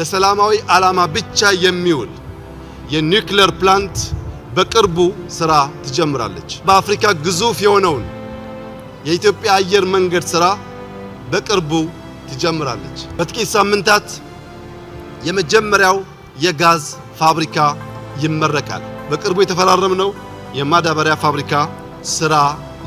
ለሰላማዊ ዓላማ ብቻ የሚውል የኒውክሌር ፕላንት በቅርቡ ስራ ትጀምራለች። በአፍሪካ ግዙፍ የሆነውን የኢትዮጵያ አየር መንገድ ስራ በቅርቡ ትጀምራለች። በጥቂት ሳምንታት የመጀመሪያው የጋዝ ፋብሪካ ይመረቃል። በቅርቡ የተፈራረምነው የማዳበሪያ ፋብሪካ ስራ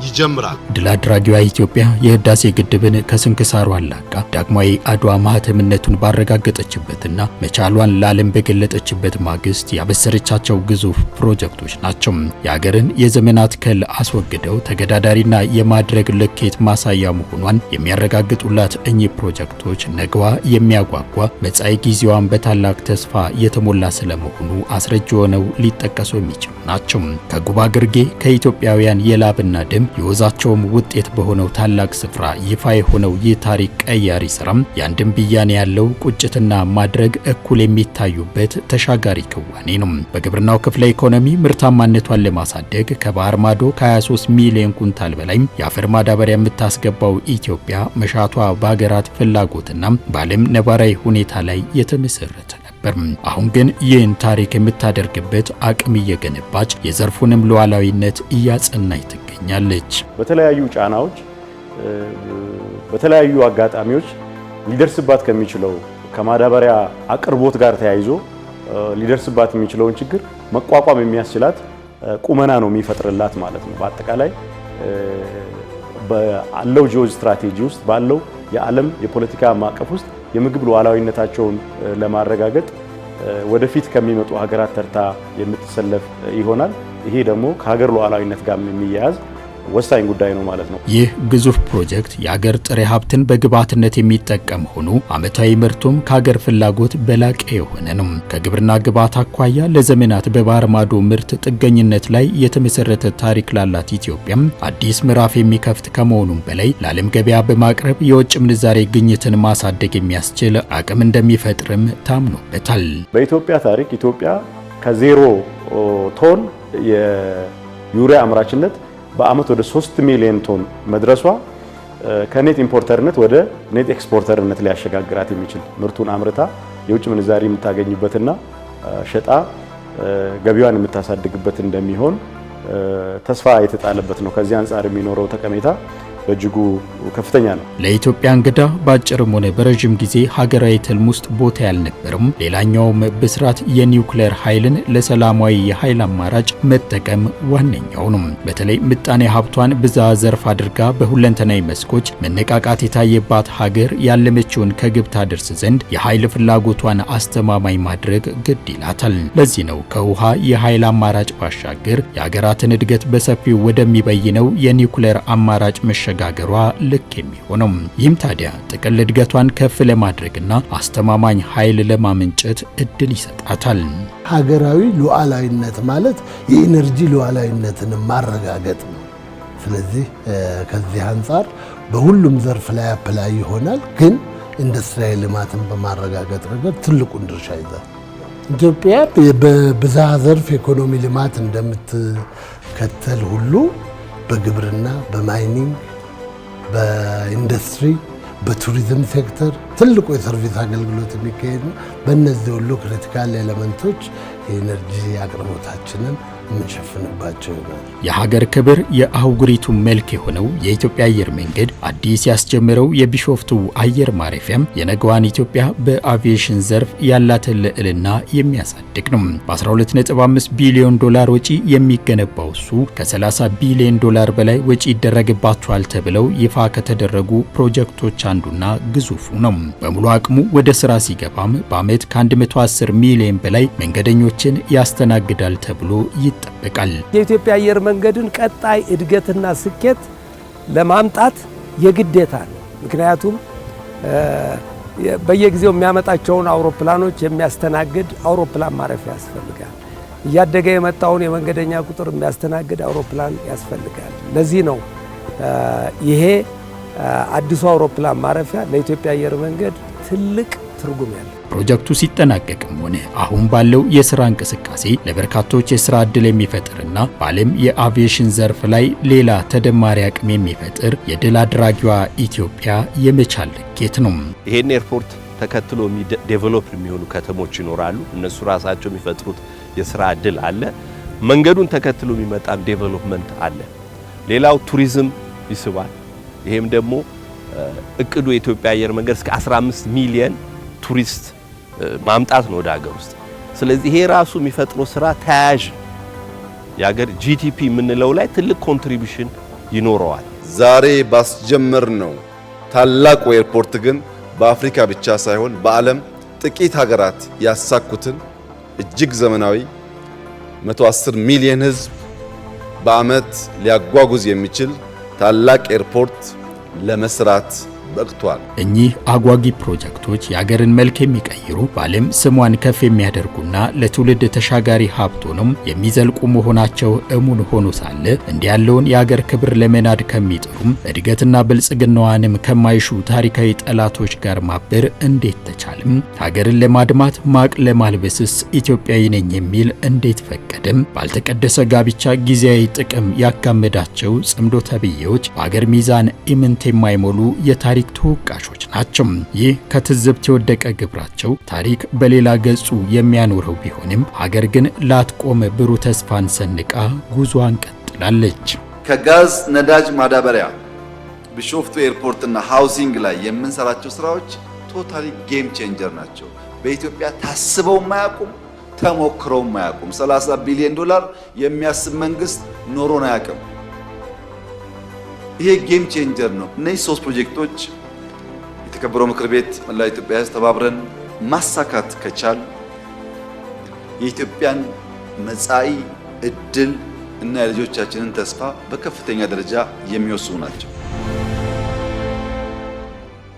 ይጀምራል። ድል አድራጊዋ ኢትዮጵያ የህዳሴ ግድብን ከስንክሳሩ አላቃ ዳግማዊ አድዋ ማህተምነቱን ባረጋገጠችበትና መቻሏን ለዓለም በገለጠችበት ማግስት ያበሰረቻቸው ግዙፍ ፕሮጀክቶች ናቸው። የሀገርን የዘመናት ከል አስወግደው ተገዳዳሪና የማድረግ ልኬት ማሳያ መሆኗን የሚያረጋግጡላት እኚህ ፕሮጀክቶች ነገዋ የሚያጓጓ መጻኢ ጊዜዋን በታላቅ ተስፋ የተሞላ ስለመሆኑ አስረጅ ሆነው ሊጠቀሱ የሚችሉ ናቸው። ከጉባ ግርጌ ከኢትዮጵያውያን የላብና ደም የወዛቸውም ውጤት በሆነው ታላቅ ስፍራ ይፋ የሆነው ይህ ታሪክ ቀያሪ ስራም ያንድም ብያኔ ያለው ቁጭትና ማድረግ እኩል የሚታዩበት ተሻጋሪ ክዋኔ ነው። በግብርናው ክፍለ ኢኮኖሚ ምርታማነቷን ለማሳደግ ከባህር ማዶ ከ23 ሚሊዮን ኩንታል በላይ የአፈር ማዳበሪያ የምታስገባው ኢትዮጵያ መሻቷ በሀገራት ፍላጎትና በዓለም ነባራዊ ሁኔታ ላይ የተመሰረተ ነበር። አሁን ግን ይህን ታሪክ የምታደርግበት አቅም እየገነባች የዘርፉንም ሉዓላዊነት እያጸናች ትገኛለች። በተለያዩ ጫናዎች በተለያዩ አጋጣሚዎች ሊደርስባት ከሚችለው ከማዳበሪያ አቅርቦት ጋር ተያይዞ ሊደርስባት የሚችለውን ችግር መቋቋም የሚያስችላት ቁመና ነው የሚፈጥርላት ማለት ነው። በአጠቃላይ ባለው ጂኦ ስትራቴጂ ውስጥ ባለው የዓለም የፖለቲካ ማዕቀፍ ውስጥ የምግብ ሉዓላዊነታቸውን ለማረጋገጥ ወደፊት ከሚመጡ ሀገራት ተርታ የምትሰለፍ ይሆናል። ይሄ ደግሞ ከሀገር ሉዓላዊነት ጋር የሚያያዝ ወሳኝ ጉዳይ ነው ማለት ነው። ይህ ግዙፍ ፕሮጀክት የሀገር ጥሬ ሀብትን በግብዓትነት የሚጠቀም ሆኖ ዓመታዊ ምርቱም ከሀገር ፍላጎት በላቀ የሆነ ነው። ከግብርና ግብዓት አኳያ ለዘመናት በባህር ማዶ ምርት ጥገኝነት ላይ የተመሰረተ ታሪክ ላላት ኢትዮጵያም አዲስ ምዕራፍ የሚከፍት ከመሆኑም በላይ ለዓለም ገበያ በማቅረብ የውጭ ምንዛሬ ግኝትን ማሳደግ የሚያስችል አቅም እንደሚፈጥርም ታምኖበታል። በኢትዮጵያ ታሪክ ኢትዮጵያ ከዜሮ ቶን የዩሪያ አምራችነት በአመት ወደ 3 ሚሊዮን ቶን መድረሷ ከኔት ኢምፖርተርነት ወደ ኔት ኤክስፖርተርነት ሊያሸጋግራት የሚችል ምርቱን አምርታ የውጭ ምንዛሪ የምታገኝበትና ሸጣ ገቢዋን የምታሳድግበት እንደሚሆን ተስፋ የተጣለበት ነው። ከዚህ አንፃር የሚኖረው ጠቀሜታ በእጅጉ ከፍተኛ ነው። ለኢትዮጵያ እንግዳ በአጭርም ሆነ በረጅም ጊዜ ሀገራዊ ትልም ውስጥ ቦታ ያልነበረም ሌላኛውም ብስራት የኒውክሌር ኃይልን ለሰላማዊ የኃይል አማራጭ መጠቀም ዋነኛው ነው። በተለይ ምጣኔ ሀብቷን ብዝሃ ዘርፍ አድርጋ በሁለንተናዊ መስኮች መነቃቃት የታየባት ሀገር ያለመችውን ከግብ ታደርስ ዘንድ የኃይል ፍላጎቷን አስተማማኝ ማድረግ ግድ ይላታል። ለዚህ ነው ከውሃ የኃይል አማራጭ ባሻገር የሀገራትን እድገት በሰፊው ወደሚበይነው የኒውክሌር አማራጭ መሸጋገሯ ልክ የሚሆነው። ይህም ታዲያ ጥቅል እድገቷን ከፍ ለማድረግና አስተማማኝ ኃይል ለማመንጨት እድል ይሰጣታል። ሀገራዊ ሉዓላዊነት ማለት የኢነርጂ ሉዓላዊነትን ማረጋገጥ ነው። ስለዚህ ከዚህ አንፃር በሁሉም ዘርፍ ላይ አፕላይ ይሆናል። ግን ኢንዱስትሪያል ልማትን በማረጋገጥ ረገድ ትልቁን ድርሻ ይዛል። ኢትዮጵያ በብዝሃ ዘርፍ ኢኮኖሚ ልማት እንደምትከተል ሁሉ በግብርና፣ በማይኒንግ፣ በኢንዱስትሪ፣ በቱሪዝም ሴክተር ትልቁ የሰርቪስ አገልግሎት የሚካሄድ ነው። በእነዚህ ሁሉ ክሪቲካል ኤሌመንቶች የኤነርጂ አቅርቦታችንን የምንሸፍንባቸው ይሆናል። የሀገር ክብር የአህጉሪቱ መልክ የሆነው የኢትዮጵያ አየር መንገድ አዲስ ያስጀመረው የቢሾፍቱ አየር ማረፊያም የነገዋን ኢትዮጵያ በአቪዬሽን ዘርፍ ያላትን ልዕልና የሚያሳድግ ነው። በ12.5 ቢሊዮን ዶላር ወጪ የሚገነባው እሱ ከ30 ቢሊዮን ዶላር በላይ ወጪ ይደረግባቸዋል ተብለው ይፋ ከተደረጉ ፕሮጀክቶች አንዱና ግዙፉ ነው። በሙሉ አቅሙ ወደ ስራ ሲገባም በአመት ከ110 ሚሊዮን በላይ መንገደኞችን ያስተናግዳል ተብሎ ይጠበቃል። የኢትዮጵያ አየር መንገድን ቀጣይ እድገትና ስኬት ለማምጣት የግዴታ ነው። ምክንያቱም በየጊዜው የሚያመጣቸውን አውሮፕላኖች የሚያስተናግድ አውሮፕላን ማረፊያ ያስፈልጋል። እያደገ የመጣውን የመንገደኛ ቁጥር የሚያስተናግድ አውሮፕላን ያስፈልጋል። ለዚህ ነው ይሄ አዲሱ አውሮፕላን ማረፊያ ለኢትዮጵያ አየር መንገድ ትልቅ ትርጉም ያለው። ፕሮጀክቱ ሲጠናቀቅም ሆነ አሁን ባለው የሥራ እንቅስቃሴ ለበርካቶች የሥራ ዕድል የሚፈጥርና በዓለም የአቪዬሽን ዘርፍ ላይ ሌላ ተደማሪ አቅም የሚፈጥር የድል አድራጊዋ ኢትዮጵያ የመቻል ልኬት ነው። ይሄን ኤርፖርት ተከትሎ ዴቨሎፕ የሚሆኑ ከተሞች ይኖራሉ። እነሱ ራሳቸው የሚፈጥሩት የሥራ ዕድል አለ። መንገዱን ተከትሎ የሚመጣም ዴቨሎፕመንት አለ። ሌላው ቱሪዝም ይስባል። ይሄም ደግሞ እቅዱ የኢትዮጵያ አየር መንገድ እስከ 15 ሚሊዮን ቱሪስት ማምጣት ነው ወደ ሀገር ውስጥ። ስለዚህ ይሄ ራሱ የሚፈጥረው ስራ ተያያዥ የሀገር ጂዲፒ የምንለው ላይ ትልቅ ኮንትሪቢዩሽን ይኖረዋል። ዛሬ ባስጀመር ነው ታላቁ ኤርፖርት ግን በአፍሪካ ብቻ ሳይሆን በዓለም ጥቂት ሀገራት ያሳኩትን እጅግ ዘመናዊ 110 ሚሊዮን ሕዝብ በዓመት ሊያጓጉዝ የሚችል ታላቅ ኤርፖርት ለመስራት በቅቷል። እኚህ አጓጊ ፕሮጀክቶች የሀገርን መልክ የሚቀይሩ በዓለም ስሟን ከፍ የሚያደርጉና ለትውልድ ተሻጋሪ ሀብት ሆነው የሚዘልቁ መሆናቸው እሙን ሆኖ ሳለ እንዲህ ያለውን የሀገር ክብር ለመናድ ከሚጥሩም እድገትና ብልጽግናዋንም ከማይሹ ታሪካዊ ጠላቶች ጋር ማበር እንዴት ተቻለም? ሀገርን ለማድማት ማቅ ለማልበስስ ኢትዮጵያዊ ነኝ የሚል እንዴት ፈቀደም? ባልተቀደሰ ጋብቻ ጊዜያዊ ጥቅም ያጋመዳቸው ጽምዶ ተብዬዎች በሀገር ሚዛን ኢምንት የማይሞሉ የታሪክ ተወቃሾች ናቸው። ይህ ከትዝብት የወደቀ ግብራቸው ታሪክ በሌላ ገጹ የሚያኖረው ቢሆንም ሀገር ግን ላትቆም ብሩህ ተስፋን ሰንቃ ጉዞዋን ቀጥላለች። ከጋዝ ነዳጅ ማዳበሪያ ቢሾፍቱ ኤርፖርትና ሃውሲንግ ላይ የምንሰራቸው ስራዎች ቶታሊ ጌም ቼንጀር ናቸው። በኢትዮጵያ ታስበው ማያቁም፣ ተሞክረው ማያቁም። 30 ቢሊዮን ዶላር የሚያስብ መንግስት ኖሮን አያውቅም። ይሄ ጌም ቼንጀር ነው። እነዚህ 3 ፕሮጀክቶች የተከበረው ምክር ቤት መላው ኢትዮጵያ ሕዝብ ተባብረን ማሳካት ከቻል የኢትዮጵያን መጻኢ ዕድል እና የልጆቻችንን ተስፋ በከፍተኛ ደረጃ የሚወስኑ ናቸው።